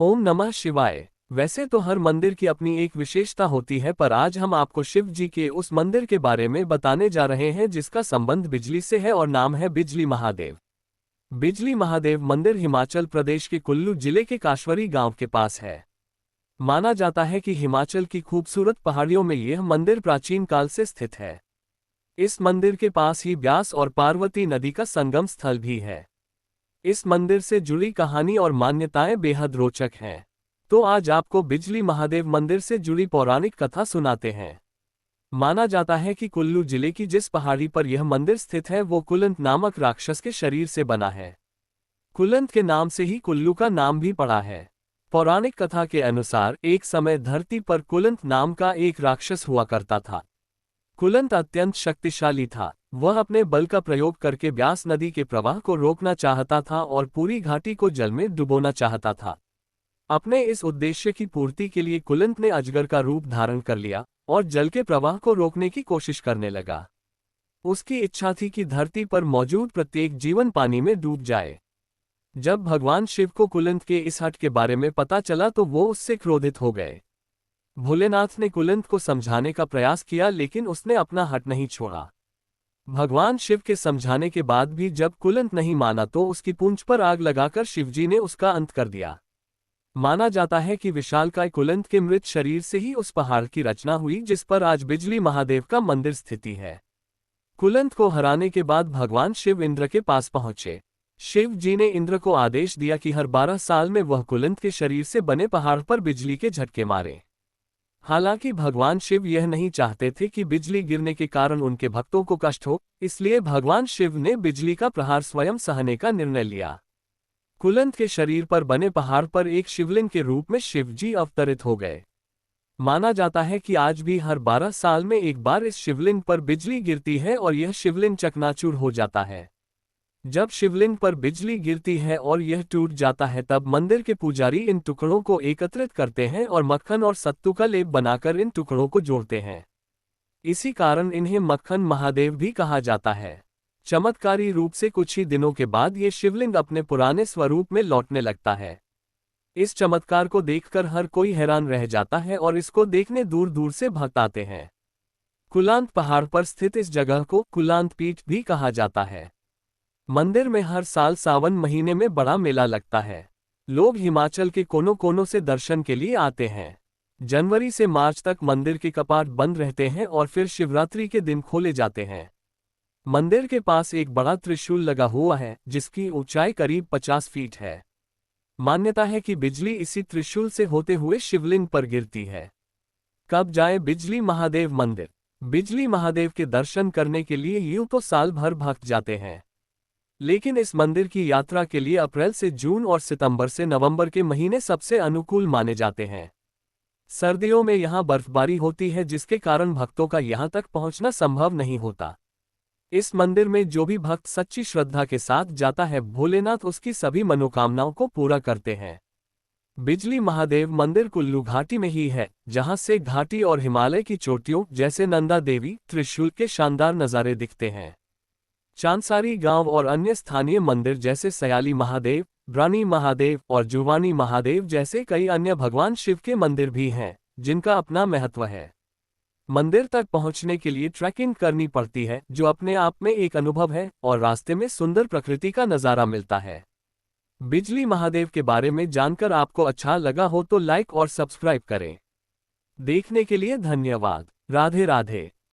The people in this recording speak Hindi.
ओम नमः शिवाय। वैसे तो हर मंदिर की अपनी एक विशेषता होती है, पर आज हम आपको शिव जी के उस मंदिर के बारे में बताने जा रहे हैं जिसका संबंध बिजली से है और नाम है बिजली महादेव। बिजली महादेव मंदिर हिमाचल प्रदेश के कुल्लू जिले के काश्वरी गांव के पास है। माना जाता है कि हिमाचल की खूबसूरत पहाड़ियों में यह मंदिर प्राचीन काल से स्थित है। इस मंदिर के पास ही ब्यास और पार्वती नदी का संगम स्थल भी है। इस मंदिर से जुड़ी कहानी और मान्यताएं बेहद रोचक हैं। तो आज आपको बिजली महादेव मंदिर से जुड़ी पौराणिक कथा सुनाते हैं। माना जाता है कि कुल्लू जिले की जिस पहाड़ी पर यह मंदिर स्थित है वो कुलंत नामक राक्षस के शरीर से बना है। कुलंत के नाम से ही कुल्लू का नाम भी पड़ा है। पौराणिक कथा के अनुसार एक समय धरती पर कुलंत नाम का एक राक्षस हुआ करता था। कुलंत अत्यंत शक्तिशाली था। वह अपने बल का प्रयोग करके ब्यास नदी के प्रवाह को रोकना चाहता था और पूरी घाटी को जल में डुबोना चाहता था। अपने इस उद्देश्य की पूर्ति के लिए कुलंत ने अजगर का रूप धारण कर लिया और जल के प्रवाह को रोकने की कोशिश करने लगा। उसकी इच्छा थी कि धरती पर मौजूद प्रत्येक जीवन पानी में डूब जाए। जब भगवान शिव को कुलंत के इस हठ के बारे में पता चला तो वो उससे क्रोधित हो गए। भोलेनाथ ने कुलंत को समझाने का प्रयास किया, लेकिन उसने अपना हठ नहीं छोड़ा। भगवान शिव के समझाने के बाद भी जब कुलंत नहीं माना तो उसकी पूंछ पर आग लगाकर शिवजी ने उसका अंत कर दिया। माना जाता है कि विशालकाय कुलंत के मृत शरीर से ही उस पहाड़ की रचना हुई जिस पर आज बिजली महादेव का मंदिर स्थिति है। कुलंत को हराने के बाद भगवान शिव इंद्र के पास पहुंचे। शिव जी ने इंद्र को आदेश दिया कि हर 12 साल में वह कुलंत के शरीर से बने पहाड़ पर बिजली के झटके मारे। हालांकि भगवान शिव यह नहीं चाहते थे कि बिजली गिरने के कारण उनके भक्तों को कष्ट हो, इसलिए भगवान शिव ने बिजली का प्रहार स्वयं सहने का निर्णय लिया। कुलंत के शरीर पर बने पहाड़ पर एक शिवलिंग के रूप में शिव जी अवतरित हो गए। माना जाता है कि आज भी हर 12 साल में एक बार इस शिवलिंग पर बिजली गिरती है और यह शिवलिंग चकनाचूर हो जाता है। जब शिवलिंग पर बिजली गिरती है और यह टूट जाता है तब मंदिर के पुजारी इन टुकड़ों को एकत्रित करते हैं और मक्खन और सत्तू का लेप बनाकर इन टुकड़ों को जोड़ते हैं। इसी कारण इन्हें मक्खन महादेव भी कहा जाता है। चमत्कारी रूप से कुछ ही दिनों के बाद ये शिवलिंग अपने पुराने स्वरूप में लौटने लगता है। इस चमत्कार को देखकर हर कोई हैरान रह जाता है और इसको देखने दूर दूर से भक्त आते हैं। कुलांत पहाड़ पर स्थित इस जगह को कुलांत पीठ भी कहा जाता है। मंदिर में हर साल सावन महीने में बड़ा मेला लगता है। लोग हिमाचल के कोनों कोनों से दर्शन के लिए आते हैं। जनवरी से मार्च तक मंदिर के कपाट बंद रहते हैं और फिर शिवरात्रि के दिन खोले जाते हैं। मंदिर के पास एक बड़ा त्रिशूल लगा हुआ है जिसकी ऊंचाई करीब 50 फीट है। मान्यता है कि बिजली इसी त्रिशूल से होते हुए शिवलिंग पर गिरती है। कब जाए बिजली महादेव मंदिर? बिजली महादेव के दर्शन करने के लिए यूं तो साल भर भक्त जाते हैं, लेकिन इस मंदिर की यात्रा के लिए अप्रैल से जून और सितंबर से नवंबर के महीने सबसे अनुकूल माने जाते हैं। सर्दियों में यहाँ बर्फबारी होती है जिसके कारण भक्तों का यहाँ तक पहुँचना संभव नहीं होता। इस मंदिर में जो भी भक्त सच्ची श्रद्धा के साथ जाता है भोलेनाथ उसकी सभी मनोकामनाओं को पूरा करते हैं। बिजली महादेव मंदिर कुल्लू घाटी में ही है, जहाँ से घाटी और हिमालय की चोटियों जैसे नंदा देवी त्रिशूल के शानदार नज़ारे दिखते हैं। चांदसारी गांव और अन्य स्थानीय मंदिर जैसे सयाली महादेव, ब्रानी महादेव और जुवानी महादेव जैसे कई अन्य भगवान शिव के मंदिर भी हैं, जिनका अपना महत्व है। मंदिर तक पहुंचने के लिए ट्रैकिंग करनी पड़ती है, जो अपने आप में एक अनुभव है, और रास्ते में सुंदर प्रकृति का नज़ारा मिलता है। बिजली महादेव के बारे में जानकर आपको अच्छा लगा हो तो लाइक और सब्सक्राइब करें। देखने के लिए धन्यवाद। राधे राधे।